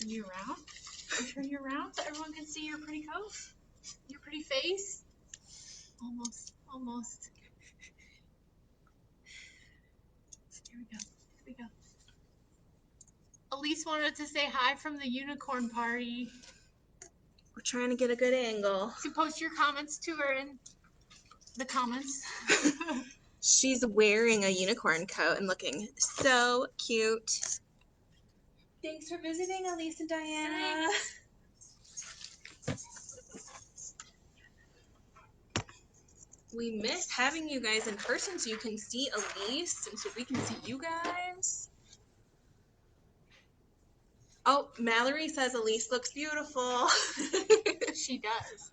turn you around. Turn you around so everyone can see your pretty coat, your pretty face. Almost, almost. Here we go. Here we go. Elise wanted to say hi from the unicorn party. We're trying to get a good angle. So post your comments to her in the comments. She's wearing a unicorn coat and looking so cute. Thanks for visiting, Elise and Diana. We miss having you guys in person so you can see Elise and so we can see you guys. Oh, Mallory says Elise looks beautiful. She does.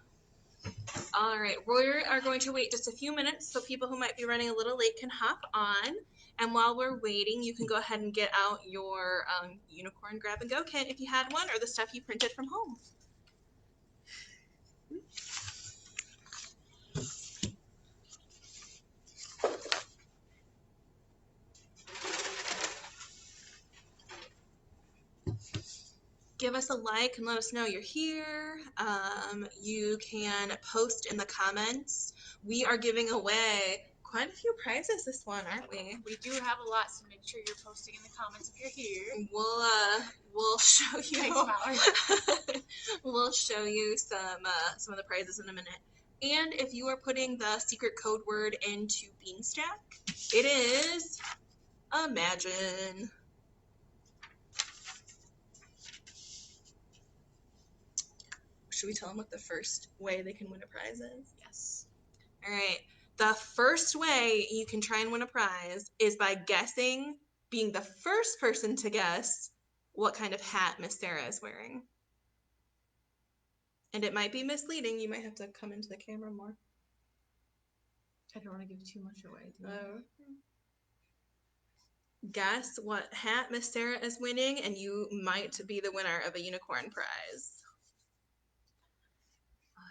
All right, we are going to wait just a few minutes so people who might be running a little late can hop on. And while we're waiting, you can go ahead and get out your unicorn grab and go kit if you had one, or the stuff you printed from home. Give us a like and let us know you're here. You can post in the comments. We are giving away quite a few prizes this one, aren't we? We do have a lot, so make sure you're posting in the comments if you're here. We'll show you. Thanks, Mallory. We'll show you some of the prizes in a minute. And if you are putting the secret code word into Beanstack, it is Imagine. Should we tell them what the first way they can win a prize is? Yes. All right. The first way you can try and win a prize is by guessing, being the first person to guess what kind of hat Miss Sarah is wearing. And it might be misleading. You might have to come into the camera more. I don't want to give too much away. Guess what hat Miss Sarah is winning, and you might be the winner of a unicorn prize. All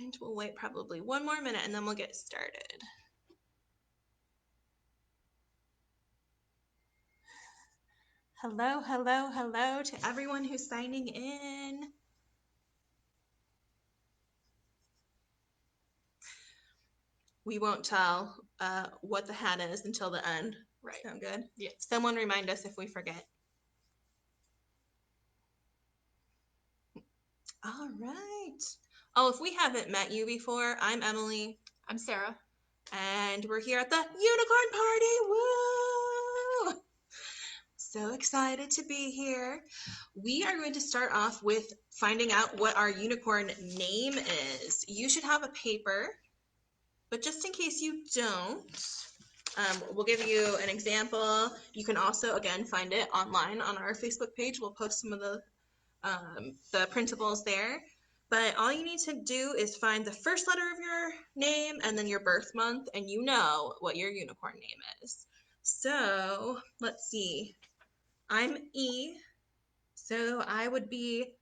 right, we'll wait probably one more minute and then we'll get started. Hello, hello, hello to everyone who's signing in. We won't tell what the hat is until the end. Right. Sound good? Yeah. Someone remind us if we forget. All right. Oh, if we haven't met you before, I'm Emily. I'm Sarah. And we're here at the Unicorn Party. Woo! So excited to be here. We are going to start off with finding out what our unicorn name is. You should have a paper, but just in case you don't, we'll give you an example. You can also, again, find it online on our Facebook page. We'll post some of the printables there. But all you need to do is find the first letter of your name and then your birth month, and you know what your unicorn name is. So let's see. I'm E, so I would be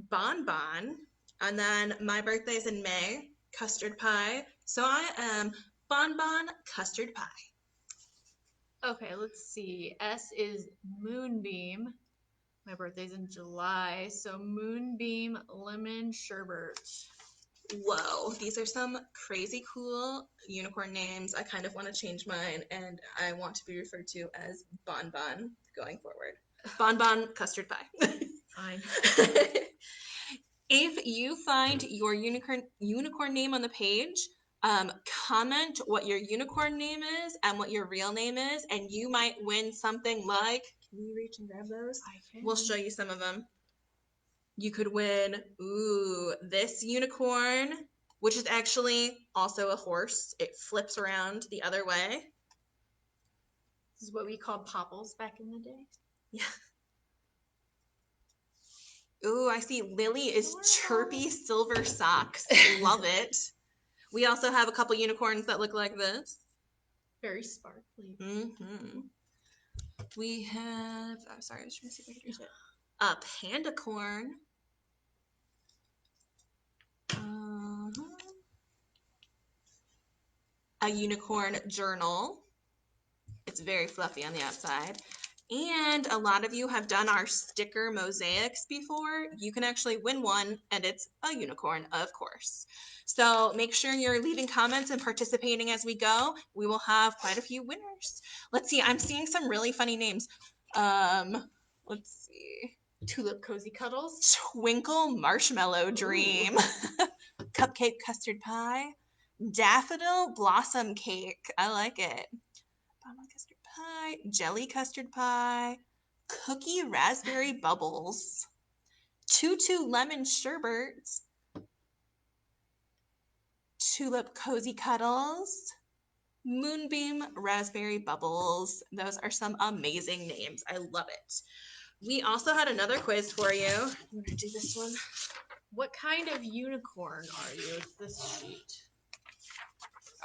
Bonbon, and then my birthday is in May, custard pie. So I am Bonbon Custard Pie. Okay, let's see. S is Moonbeam. My birthday's in July, so Moonbeam Lemon Sherbet. Whoa, these are some crazy cool unicorn names. I kind of want to change mine, and I want to be referred to as Bonbon going forward. Bonbon Custard Pie. Fine. If you find your unicorn name on the page, comment what your unicorn name is and what your real name is, and you might win something like, can you reach and grab those? I can. We'll show you some of them. You could win, this unicorn, which is actually also a horse. It flips around the other way. This is what we called popples back in the day. Yeah. Ooh, I see Lily is chirpy silver socks. Love it. We also have a couple unicorns that look like this. Very sparkly. Mm-hmm. We have, I'm sorry, I was trying to see if I could reach it. A panda corn. A unicorn journal. It's very fluffy on the outside. And a lot of you have done our sticker mosaics before. You can actually win one, and it's a unicorn, of course. So make sure you're leaving comments and participating as we go. We will have quite a few winners. Let's see. I'm seeing some really funny names. Let's see. Tulip Cozy Cuddles. Twinkle Marshmallow Dream. Cupcake Custard Pie. Daffodil Blossom Cake. I like it. Almond Custard Pie. Jelly Custard Pie. Cookie Raspberry Bubbles. Tutu Lemon Sherbet. Tulip Cozy Cuddles. Moonbeam Raspberry Bubbles. Those are some amazing names. I love it. We also had another quiz for you. I'm going to do this one. What kind of unicorn are you? It's this sheet.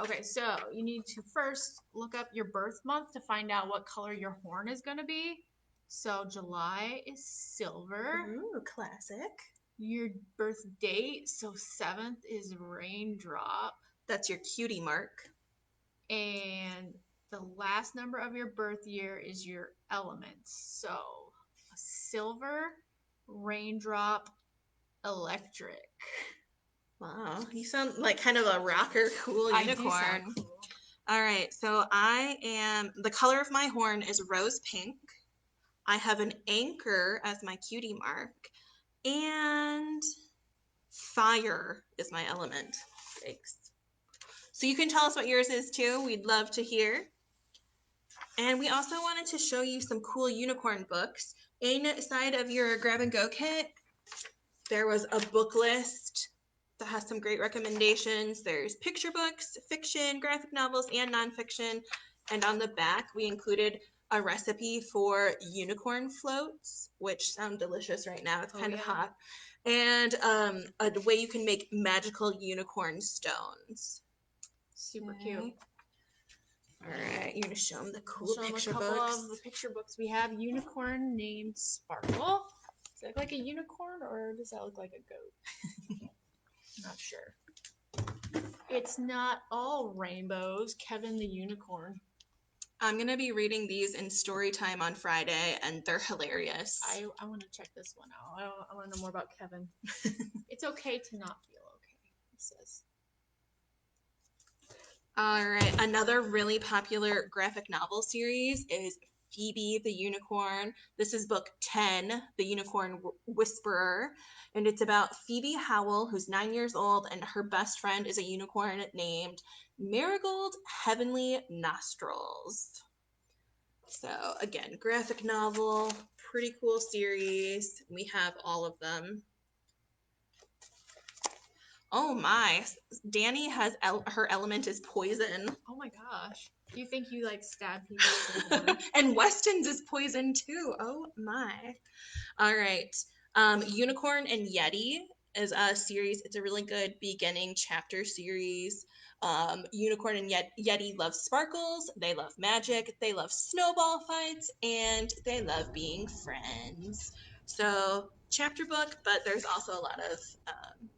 Okay, so you need to first look up your birth month to find out what color your horn is going to be. So July is silver. Ooh, classic. Your birth date, so 7th is raindrop. That's your cutie mark. And the last number of your birth year is your elements. So a silver, raindrop, electric. Wow, you sound like kind of a rocker, cool unicorn. I do sound cool. All right, so the color of my horn is rose pink. I have an anchor as my cutie mark, and fire is my element. Thanks. So you can tell us what yours is too. We'd love to hear. And we also wanted to show you some cool unicorn books. Inside of your grab and go kit, there was a book list that has some great recommendations. There's picture books, fiction, graphic novels, and nonfiction. And on the back, we included a recipe for unicorn floats, which sound delicious right now. It's kind of hot. And a way you can make magical unicorn stones. Super cute. All right, you're gonna show them the cool Show them picture a couple books. of the picture books. We have unicorn named Sparkle. Does that look like a unicorn or does that look like a goat? Not sure. It's not all rainbows. Kevin the unicorn. I'm gonna be reading these in story time on Friday, and they're hilarious. I want to check this one out. I want to know more about Kevin. It's okay to not feel okay, he says. All right, another really popular graphic novel series is Phoebe the Unicorn. This is book 10, The Unicorn Whisperer, and it's about Phoebe Howell, who's 9 years old, and her best friend is a unicorn named Marigold Heavenly Nostrils. So again, graphic novel, pretty cool series. We have all of them. Oh my, Danny has her element is poison. Oh my gosh. Do you think you like stab people with your horn? And Weston's is poison too. Oh my. All right. Unicorn and Yeti is a series. It's a really good beginning chapter series. Unicorn and Yeti love sparkles. They love magic. They love snowball fights. And they love being friends. So chapter book, but there's also a lot of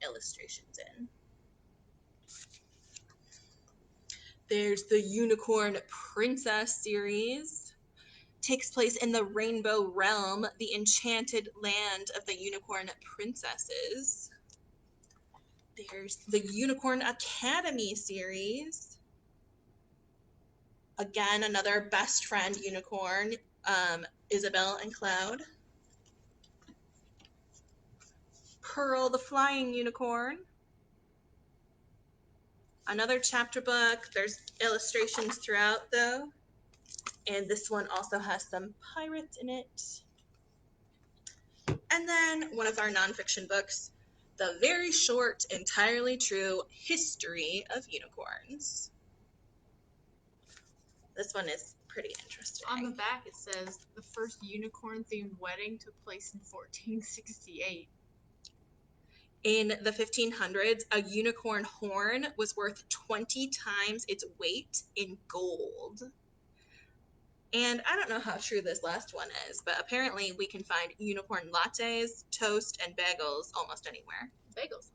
illustrations in. There's the Unicorn Princess series. Takes place in the Rainbow Realm, the enchanted land of the unicorn princesses. There's the Unicorn Academy series. Again, another best friend unicorn, Isabel and Cloud. Pearl the Flying Unicorn. Another chapter book. There's illustrations throughout though. And this one also has some pirates in it. And then one of our nonfiction books, The Very Short, Entirely True History of Unicorns. This one is pretty interesting. On the back it says the first unicorn-themed wedding took place in 1468. In the 1500s, a unicorn horn was worth 20 times its weight in gold. And I don't know how true this last one is, but apparently we can find unicorn lattes, toast, and bagels almost anywhere. Bagels.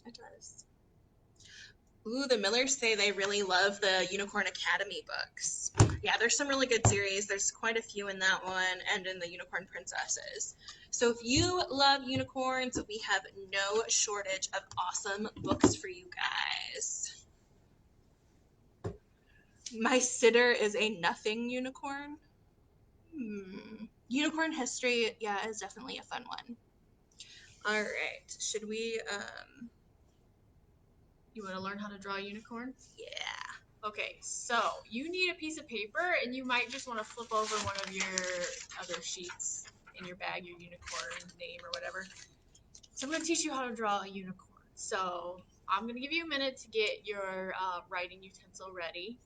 It does. Ooh, the Millers say they really love the Unicorn Academy books. Yeah, there's some really good series. There's quite a few in that one and in the Unicorn Princesses. So if you love unicorns, we have no shortage of awesome books for you guys. My sitter is a nothing unicorn. Unicorn history, yeah, is definitely a fun one. All right, should we, You want to learn how to draw a unicorn? yeah. Okay, so you need a piece of paper, and you might just want to flip over one of your other sheets in your bag, your unicorn name or whatever. So I'm going to teach you how to draw a unicorn. So I'm going to give you a minute to get your writing utensil ready.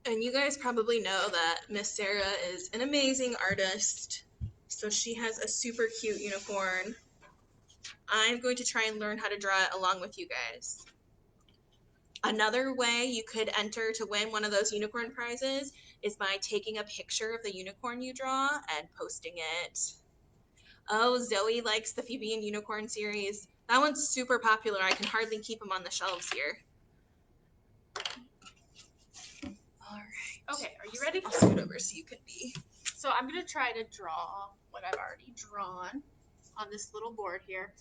And you guys probably know that Miss Sarah is an amazing artist. So she has a super cute unicorn. I'm going to try and learn how to draw it along with you guys. Another way you could enter to win one of those unicorn prizes is by taking a picture of the unicorn you draw and posting it. Oh, Zoe likes the Phoebe and Unicorn series. That one's super popular. I can hardly keep them on the shelves here. All right. Okay, are you ready? I'll scoot over so you can be. So I'm going to try to draw what I've already drawn on this little board here.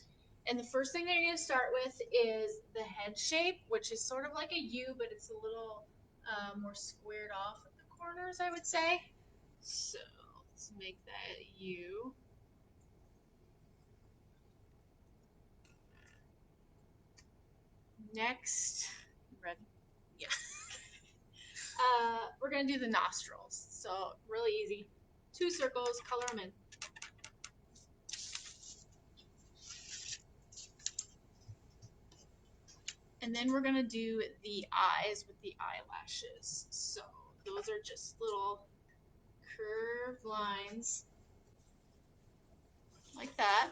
And the first thing that you're going to start with is the head shape, which is sort of like a U, but it's a little more squared off at the corners, I would say. So let's make that U. Next, ready? Yeah. We're going to do the nostrils. So really easy. 2 circles, color them in. And then we're going to do the eyes with the eyelashes. So those are just little curved lines like that.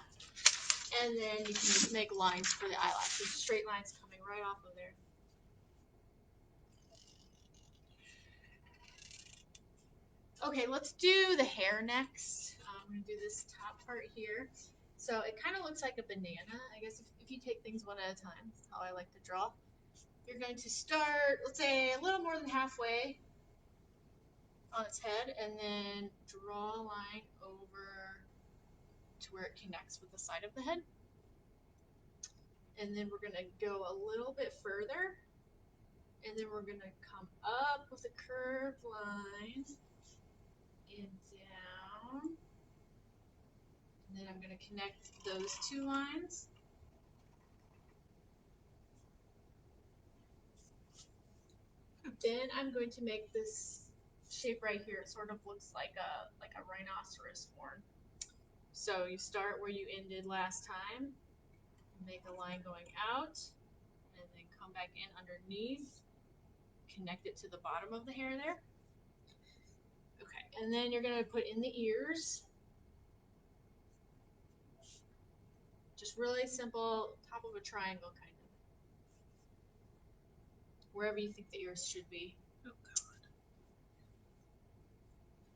And then you can make lines for the eyelashes, straight lines coming right off of there. Okay, let's do the hair next. I'm going to do this top part here. So it kind of looks like a banana. I guess if you take things one at a time, that's how I like to draw. You're going to start, let's say, a little more than halfway on its head, and then draw a line over to where it connects with the side of the head. And then we're going to go a little bit further, and then we're going to come up with a curved line and down. And then I'm going to connect those 2 lines. Then I'm going to make this shape right here. It sort of looks like a rhinoceros horn. So you start where you ended last time, make a line going out, and then come back in underneath, connect it to the bottom of the hair there. Okay, and then you're going to put in the ears. Just really simple, top of a triangle kind of. Wherever you think the ears should be. Oh God.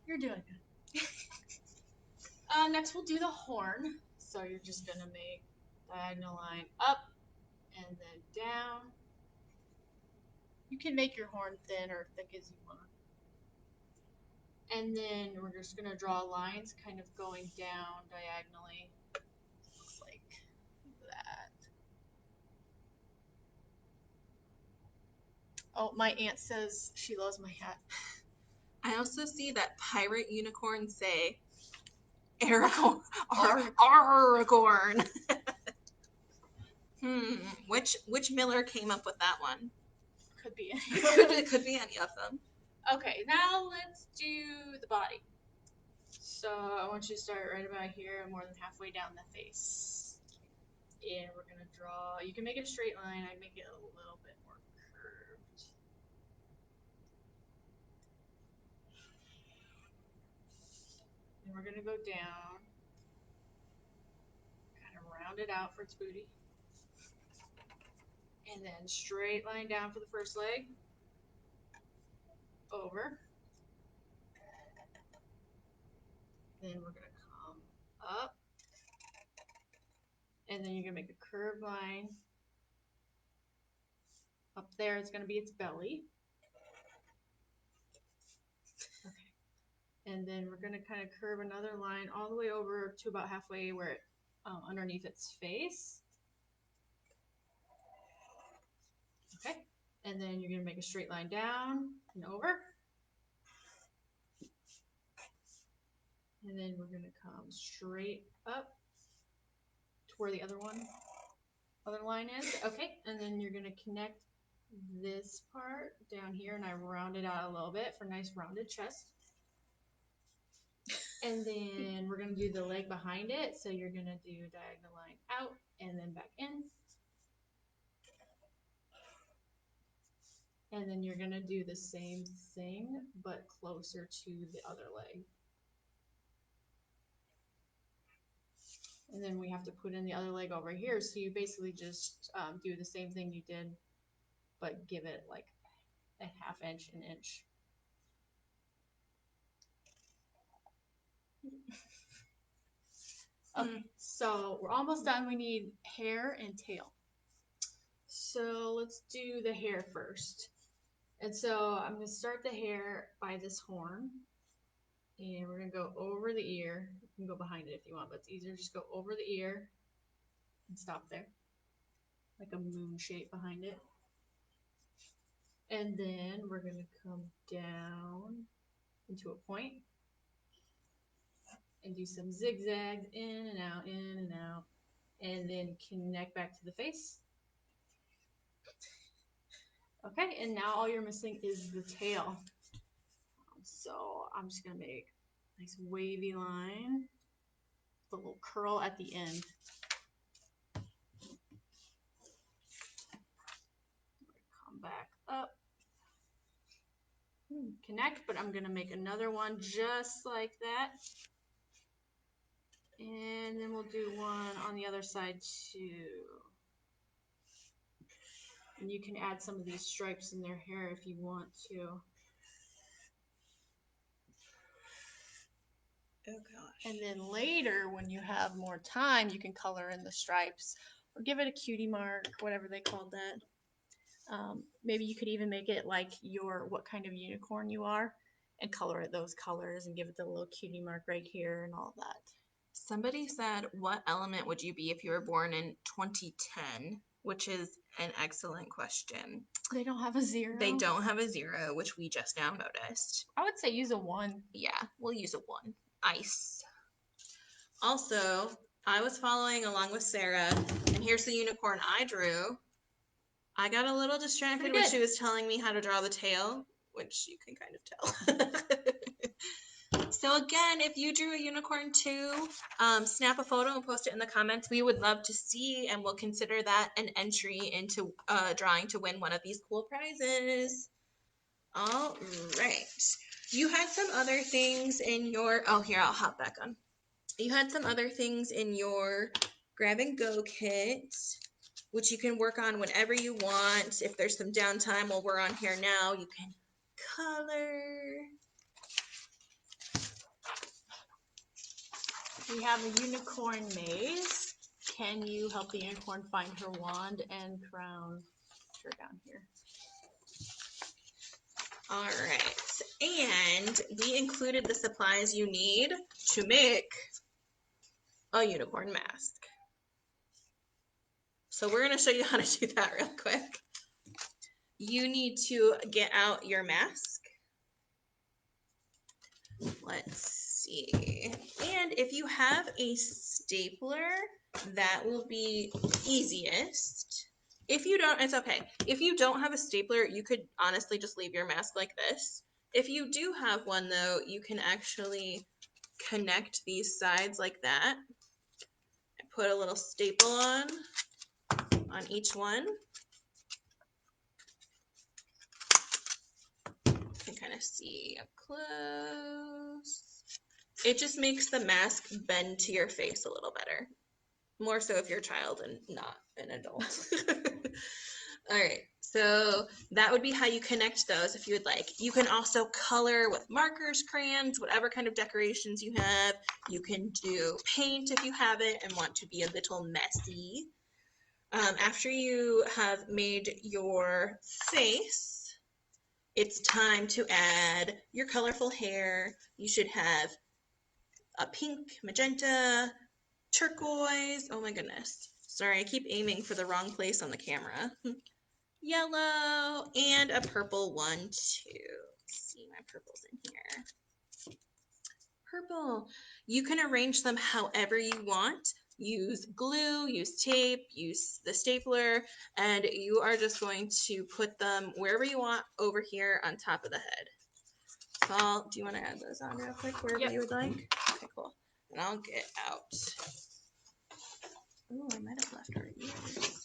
You're doing good. Next we'll do the horn. So you're just going to make diagonal line up and then down. You can make your horn thin or thick as you want. And then we're just going to draw lines kind of going down diagonally. Looks like that. Oh, my aunt says she loves my hat. I also see that pirate unicorns say Aragorn. Aragorn. Which Miller came up with that one? Could be It could be any of them. Okay, now let's do the body. So I want you to start right about here, more than halfway down the face. And we're going to draw, you can make it a straight line, I'd make it a little bit more curved. And we're going to go down, kind of round it out for its booty. And then straight line down for the first leg. Over. Then we're going to come up. And then you're going to make a curved line Up there is going to be its belly. Okay. And then we're going to kind of curve another line all the way over to about halfway where it, underneath its face. Okay. And then you're going to make a straight line down and over. And then we're going to come straight up to where the other line is. Okay. And then you're going to connect this part down here, and I round it out a little bit for a nice rounded chest. And then we're going to do the leg behind it. So you're going to do diagonal line out and then back in. And then you're going to do the same thing, but closer to the other leg. And then we have to put in the other leg over here. So you basically just do the same thing you did, but give it like a ½ inch, an inch. Okay, so we're almost done. We need hair and tail. So let's do the hair first. And so I'm going to start the hair by this horn. And we're going to go over the ear. You can go behind it if you want, but it's easier. Just go over the ear and stop there. Like a moon shape behind it. And then we're going to come down into a point. And do some zigzags in and out, in and out. And then connect back to the face. Okay, and now all you're missing is the tail. So I'm just going to make a nice wavy line, the little curl at the end. Come back up. Connect, but I'm going to make another one just like that. And then we'll do one on the other side too. And you can add some of these stripes in their hair if you want to. Oh gosh. And then later, when you have more time, you can color in the stripes or give it a cutie mark, whatever they called that. Maybe you could even make it like what kind of unicorn you are and color it those colors and give it the little cutie mark right here and all that. Somebody said, what element would you be if you were born in 2010? Which is an excellent question. They don't have a 0. They don't have a 0, which we just now noticed. I would say use a 1. Yeah, we'll use a 1. Ice. Also, I was following along with Sarah, and here's the unicorn I drew. I got a little distracted when she was telling me how to draw the tail, which you can kind of tell. So again, if you drew a unicorn too, snap a photo and post it in the comments. We would love to see, and we'll consider that an entry into drawing to win one of these cool prizes. All right. You had some other things in your, oh, here, I'll hop back on. You had some other things in your grab and go kit, which you can work on whenever you want. If there's some downtime while we're on here now, you can color. We have a unicorn maze. Can you help the unicorn find her wand and crown? Sure, down here. All right. And we included the supplies you need to make a unicorn mask. So we're going to show you how to do that real quick. You need to get out your mask. Let's see. And if you have a stapler, that will be easiest. If you don't, it's okay. If you don't have a stapler, you could honestly just leave your mask like this. If you do have one though, you can actually connect these sides like that. And put a little staple on each one. You can kind of see up close. It just makes the mask bend to your face a little better. More so if you're a child and not an adult. All right, so that would be how you connect those if you would like. You can also color with markers, crayons, whatever kind of decorations you have. You can do paint if you have it and want to be a little messy. After you have made your face, it's time to add your colorful hair. You should have a pink, magenta, turquoise. Oh my goodness. Sorry, I keep aiming for the wrong place on the camera. Yellow, and a purple one too. Let's see my purples in here. Purple. You can arrange them however you want. Use glue, use tape, use the stapler, and you are just going to put them wherever you want over here on top of the head. Paul, do you want to add those on real quick wherever you would like? Okay, cool. And I'll get out. Oh, I might have left our ears.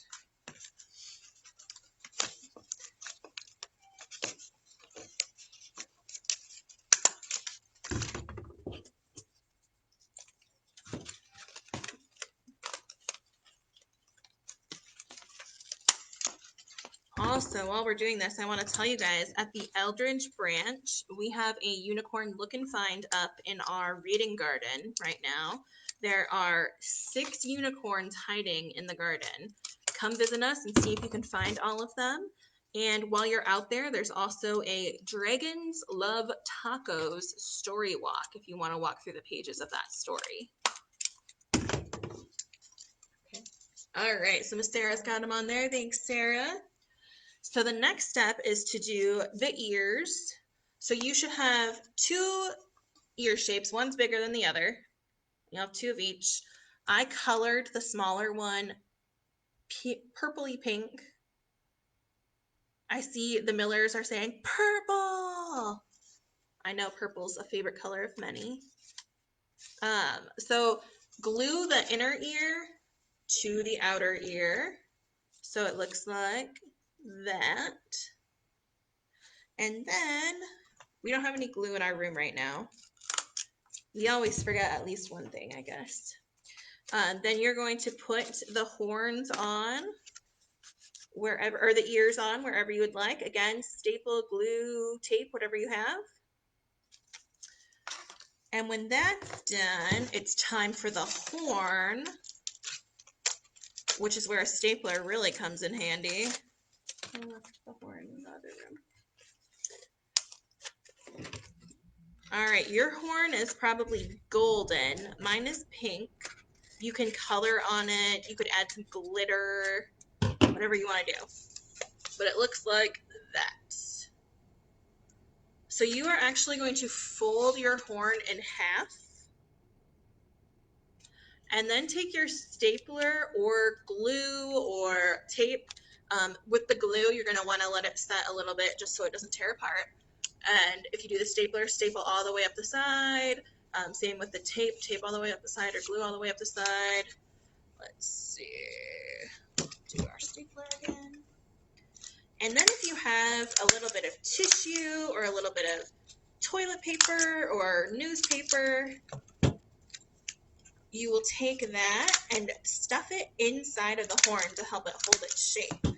Also, while we're doing this, I want to tell you guys, at the Eldridge branch, we have a unicorn look and find up in our reading garden right now. There are 6 unicorns hiding in the garden. Come visit us and see if you can find all of them. And while you're out there, there's also a Dragons Love Tacos story walk if you want to walk through the pages of that story. Okay. All right, so Miss Sarah's got them on there. Thanks, Sarah. So the next step is to do the ears. So you should have 2 ear shapes. One's bigger than the other. You have 2 of each. I colored the smaller one purpley pink. I see the Millers are saying purple. I know purple's a favorite color of many. So glue the inner ear to the outer ear. So it looks like that. And then we don't have any glue in our room right now. We always forget at least one thing, I guess. Then you're going to put the horns on wherever, or the ears on wherever you would like. Again, staple, glue, tape, whatever you have. And when that's done, it's time for the horn, which is where a stapler really comes in handy. I left the horn in the other room. All right, your horn is probably golden. Mine is pink. You can color on it. You could add some glitter, whatever you want to do. But it looks like that. So you are actually going to fold your horn in half. And then take your stapler or glue or tape. With the glue, you're going to want to let it set a little bit just so it doesn't tear apart. And if you do the stapler, staple all the way up the side. Same with the tape, tape all the way up the side or glue all the way up the side. Let's see, do our stapler again. And then if you have a little bit of tissue or a little bit of toilet paper or newspaper, you will take that and stuff it inside of the horn to help it hold its shape.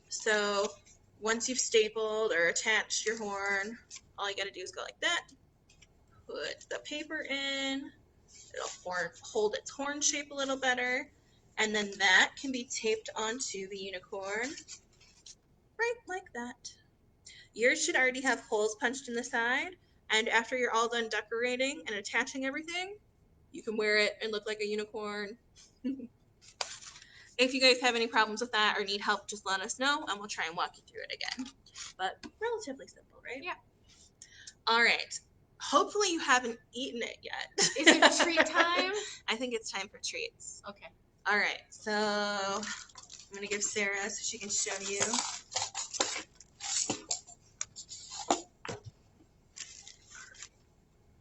So once you've stapled or attached your horn, all you got to do is go like that. Put the paper in. It'll hold its horn shape a little better. And then that can be taped onto the unicorn. Right like that. Yours should already have holes punched in the side. And after you're all done decorating and attaching everything, you can wear it and look like a unicorn. If you guys have any problems with that or need help, just let us know and we'll try and walk you through it again. But relatively simple, right? Yeah. All right. Hopefully you haven't eaten it yet. Is it treat time? I think it's time for treats. Okay. All right. So I'm going to give Sarah so she can show you.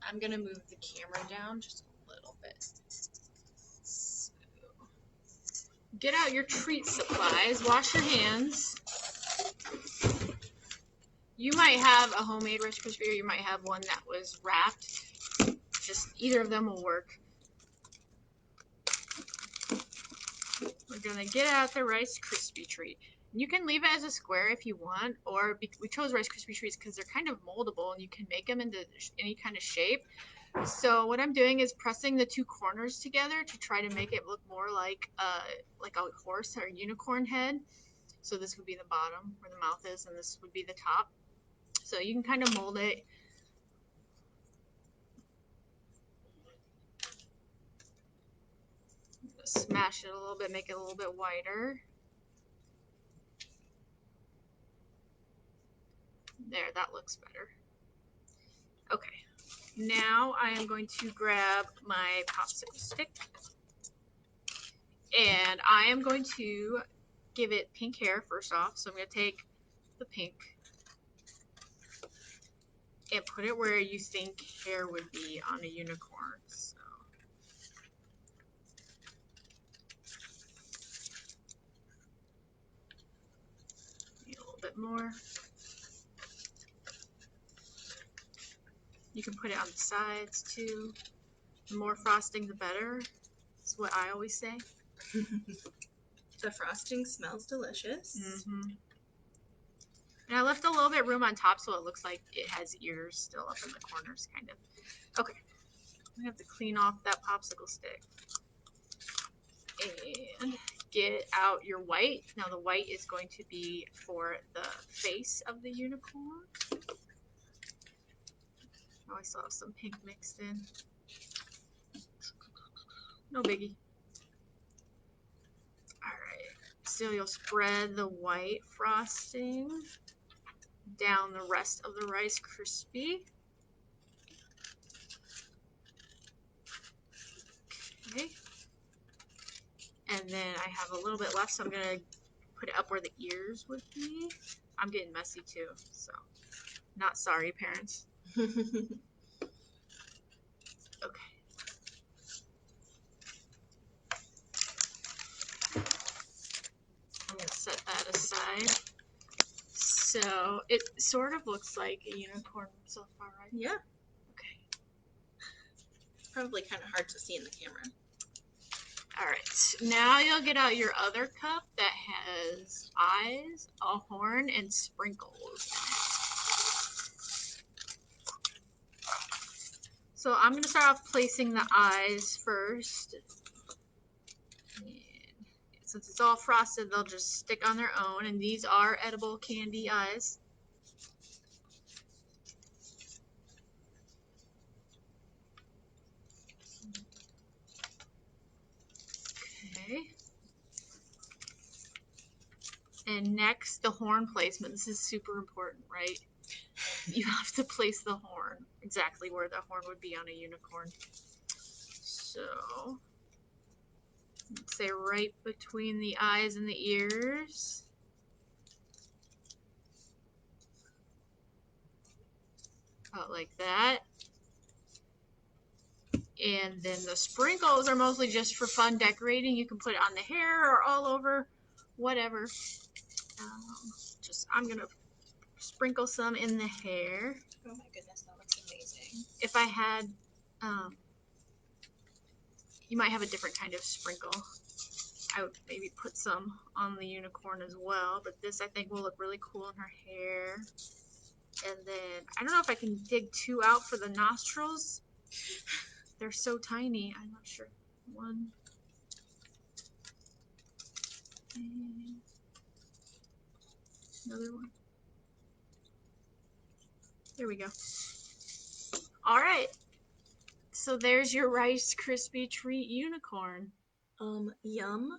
I'm going to move the camera down just a little bit. So, get out your treat supplies. Wash your hands. You might have a homemade Rice Krispie or you might have one that was wrapped. Just either of them will work. We're going to get out the Rice Krispie treat. You can leave it as a square if you want, or we chose Rice Krispie treats because they're kind of moldable and you can make them into any kind of shape. So what I'm doing is pressing the two corners together to try to make it look more like a horse or a unicorn head. So this would be the bottom where the mouth is, and this would be the top. So you can kind of mold it. Smash it a little bit, make it a little bit wider. There, that looks better. Okay, now I am going to grab my popsicle stick, and I am going to give it pink hair first off. So I'm going to take the pink and put it where you think hair would be on a unicorn. So need a little bit more. You can put it on the sides too. The more frosting, the better. That's what I always say. The frosting smells delicious. Mm-hmm. And I left a little bit room on top so it looks like it has ears still up in the corners, kind of. Okay. I have to clean off that popsicle stick. And get out your white. Now the white is going to be for the face of the unicorn. Oh, I still have some pink mixed in. No biggie. Alright. So you'll spread the white frosting down the rest of the Rice Krispie. Okay. And then I have a little bit left, so I'm going to put it up where the ears would be. I'm getting messy too, so not sorry, parents. Okay. I'm going to set that aside. So it sort of looks like a unicorn so far, right? Yeah. Okay. Probably kind of hard to see in the camera. All right. Now you'll get out your other cup that has eyes, a horn, and sprinkles. So I'm going to start off placing the eyes first. And since it's all frosted, they'll just stick on their own. And these are edible candy eyes. Okay. And next, the horn placement. This is super important, right? You have to place the horn exactly where the horn would be on a unicorn. So, say right between the eyes and the ears. About like that. And then the sprinkles are mostly just for fun decorating. You can put it on the hair or all over, whatever. I'm gonna sprinkle some in the hair. Oh my goodness, that looks amazing. If I had, you might have a different kind of sprinkle. I would maybe put some on the unicorn as well, but this I think will look really cool in her hair. And then, I don't know if I can dig two out for the nostrils. They're so tiny, I'm not sure. One. And another one. There we go. All right. So there's your Rice Krispie treat unicorn. Yum.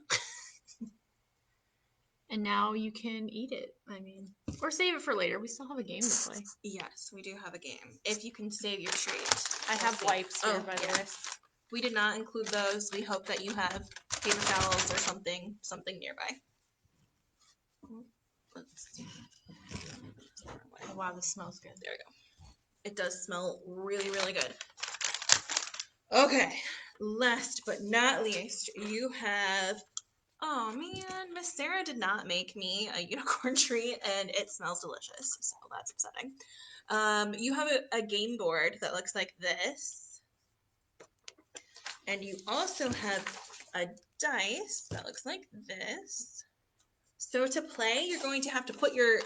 And now you can eat it. I mean, or save it for later. We still have a game to play. Yes, we do have a game. If you can save your treat. I have wipes here, by the way. We did not include those. We hope that you have paper towels or something nearby. Let's see. Oh, wow, this smells good. There we go. It does smell really, really good. Okay, last but not least, you have, oh man, Miss Sarah did not make me a unicorn treat and it smells delicious, so that's upsetting. You have a game board that looks like this, and you also have a dice that looks like this. So to play, you're going to have to put your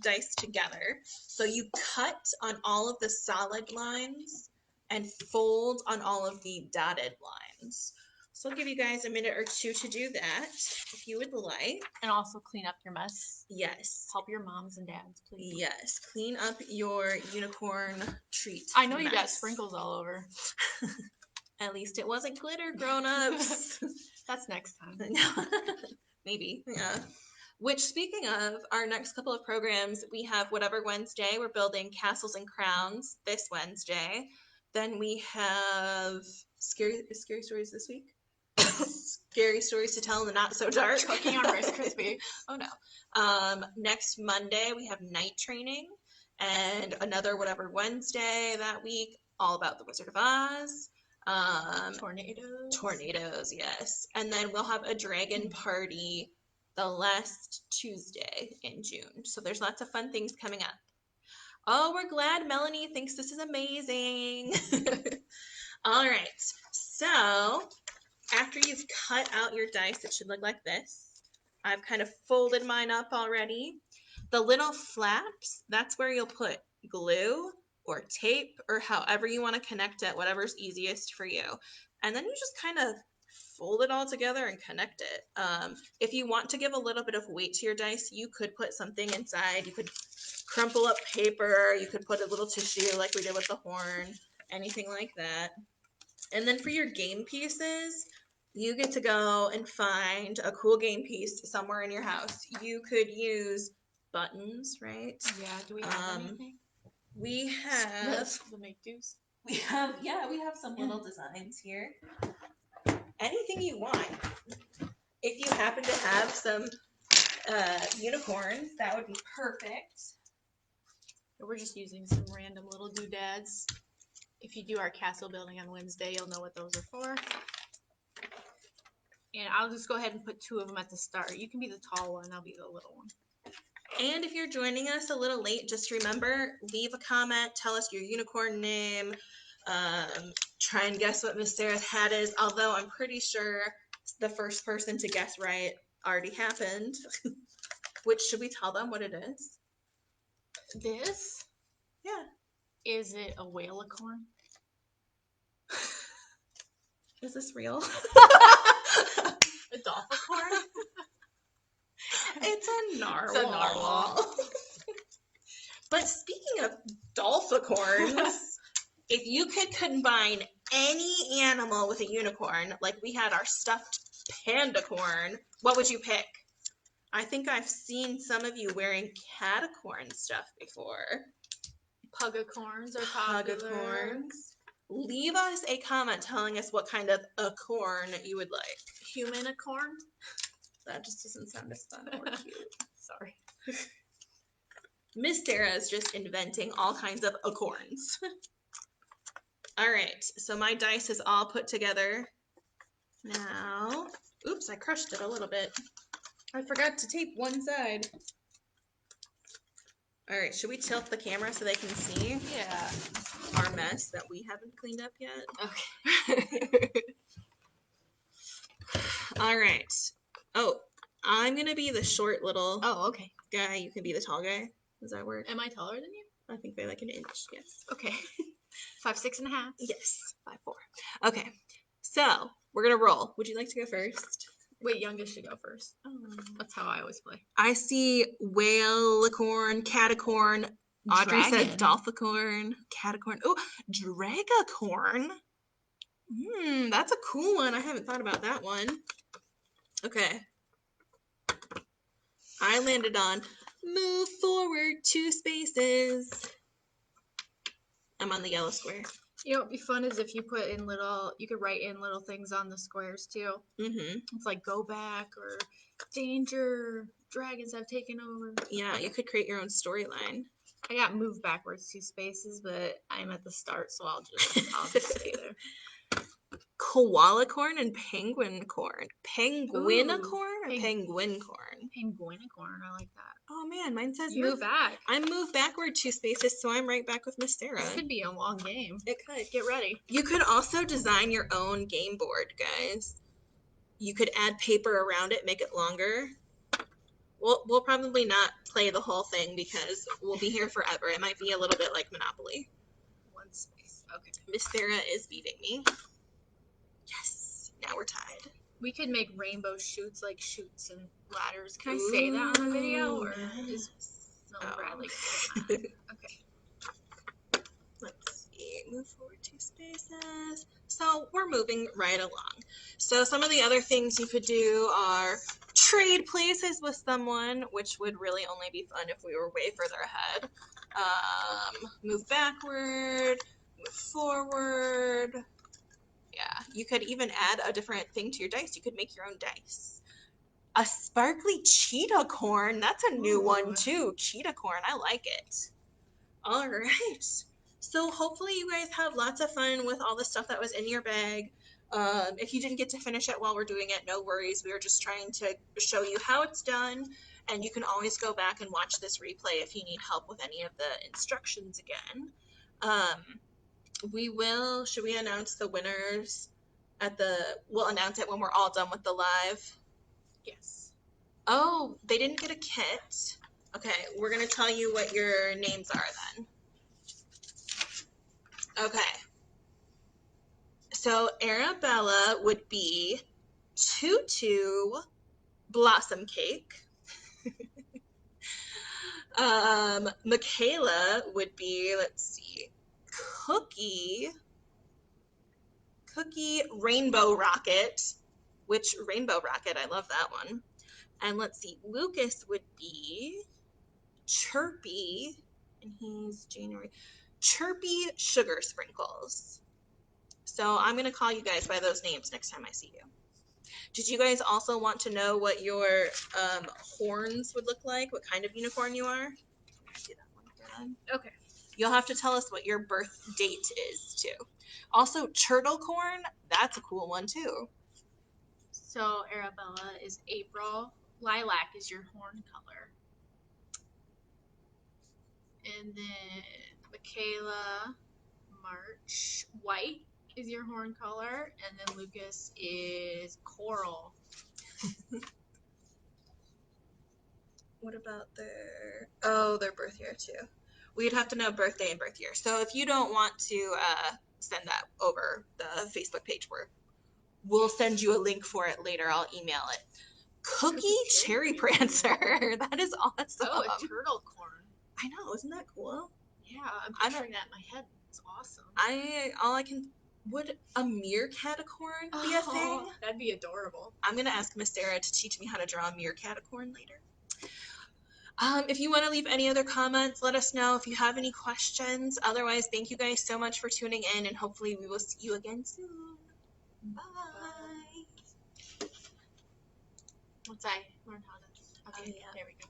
dice together. So you cut on all of the solid lines and fold on all of the dotted lines. So I'll give you guys a minute or two to do that if you would like. And also clean up your mess. Yes. Help your moms and dads, please. Yes. Clean up your unicorn treat. I know you got mess. sprinkles all over. At least it wasn't glitter, grown-ups. That's next time. Maybe. Yeah. Which, speaking of, our next couple of programs, we have Whatever Wednesday. We're building castles and crowns this Wednesday. Then we have scary stories this week. Scary stories to tell in the not so dark. Cooking on Rice Krispie. Oh no. Next Monday we have night training, and another Whatever Wednesday that week, all about the Wizard of Oz. Tornadoes, yes. And then we'll have a dragon party the last Tuesday in June. So there's lots of fun things coming up. Oh, we're glad Melanie thinks this is amazing. All right. So after you've cut out your dice, it should look like this. I've kind of folded mine up already. The little flaps, that's where you'll put glue or tape or however you want to connect it, whatever's easiest for you. And then you just kind of fold it all together and connect it. If you want to give a little bit of weight to your dice, you could put something inside. You could crumple up paper. You could put a little tissue like we did with the horn, anything like that. And then for your game pieces, you get to go and find a cool game piece somewhere in your house. You could use buttons, right? Yeah, do we have anything? We have the make-dos. we have some little designs here. Anything you want. If you happen to have some unicorns, that would be perfect. We're just using some random little doodads. If you do our castle building on Wednesday, you'll know what those are for. And I'll just go ahead and put 2 of them at the start. You can be the tall one, I'll be the little one. And if you're joining us a little late, just remember, leave a comment, tell us your unicorn name, try and guess what Miss Sarah's hat is, although I'm pretty sure the first person to guess right already happened. Which, should we tell them what it is? This? Yeah. Is it a whale-acorn? Is this real? A dolphicorn? It's a narwhal. It's a narwhal. But speaking of dolphicorns, if you could combine any animal with a unicorn, like we had our stuffed pandacorn, what would you pick? I think I've seen some of you wearing catacorn stuff before. Pugacorns are popular. Pugacorns. Leave us a comment telling us what kind of a corn you would like. Humanicorn? That just doesn't sound as fun or cute. Sorry. Miss Sarah is just inventing all kinds of acorns. All right, so my dice is all put together now. Oops, I crushed it a little bit. I forgot to tape one side. All right, should we tilt the camera so they can see Yeah. our mess that we haven't cleaned up yet? Okay. All right. Oh, I'm going to be the short little Okay. guy. You can be the tall guy. Does that work? Am I taller than you? I think by like an inch, yes. Okay. 5'6.5". Yes, 5'4". Okay, so we're going to roll. Would you like to go first? Wait, youngest should go first. Oh. That's how I always play. I see whale-acorn, catacorn. Audrey said dolphicorn, catacorn. Oh, dragacorn. That's a cool one. I haven't thought about that one. Okay. I landed on move forward 2 spaces. I'm on the yellow square. You know what would be fun is if you put in you could write in little things on the squares too. Mm-hmm. It's like go back or danger, dragons have taken over. Yeah, you could create your own storyline. I got moved backwards 2 spaces, but I'm at the start, so I'll just stay there. Koalacorn and penguincorn. Penguinacorn or Ooh, penguincorn? Penguinacorn, I like that. Oh man, mine says You're back. I moved backward 2 spaces, so I'm right back with Miss Sarah. This could be a long game. It could. Get ready. You could also design your own game board, guys. You could add paper around it, make it longer. We'll probably not play the whole thing because we'll be here forever. It might be a little bit like Monopoly. 1 space. Okay. Miss Sarah is beating me. Yes. Now we're tied. We could make rainbow chutes like chutes and ladders. Can I say that on the video, or is Millie Bradley gonna get mad? Okay. Let's see. Move forward 2 spaces. So we're moving right along. So some of the other things you could do are trade places with someone, which would really only be fun if we were way further ahead. Move backward, move forward. Yeah, you could even add a different thing to your dice. You could make your own dice. A sparkly cheetah corn. That's a new one too. Cheetah corn. I like it. All right. So hopefully you guys have lots of fun with all the stuff that was in your bag. If you didn't get to finish it while we're doing it, no worries. We were just trying to show you how it's done. And you can always go back and watch this replay if you need help with any of the instructions again. Should we announce the winners we'll announce it when we're all done with the live? Yes. Oh, they didn't get a kit. Okay, we're going to tell you what your names are then. Okay. So Arabella would be Tutu Blossom Cake. Michaela would be, let's see, Cookie Rainbow Rocket, which Rainbow Rocket, I love that one. And let's see, Lucas would be Chirpy, and he's January, Chirpy Sugar Sprinkles. So I'm going to call you guys by those names next time I see you. Did you guys also want to know what your horns would look like? What kind of unicorn you are? Okay. You'll have to tell us what your birth date is, too. Also, turtle corn, that's a cool one, too. So Arabella is April. Lilac is your horn color. And then Michaela, March. White is your horn color. And then Lucas is coral. What about their birth year, too? We'd have to know birthday and birth year. So if you don't want to send that over the Facebook page, we'll send you a link for it later. I'll email it. Cookie Cherry Prancer. That is awesome. Oh, a turtle corn. I know. Isn't that cool? Yeah, I'm picturing that in my head. It's awesome. Would a meerkaticorn be a thing? That'd be adorable. I'm going to ask Miss Sarah to teach me how to draw a meerkaticorn later. If you want to leave any other comments, let us know if you have any questions. Otherwise, thank you guys so much for tuning in, and hopefully we will see you again soon. Bye. Once I learn how to. Okay, there we go.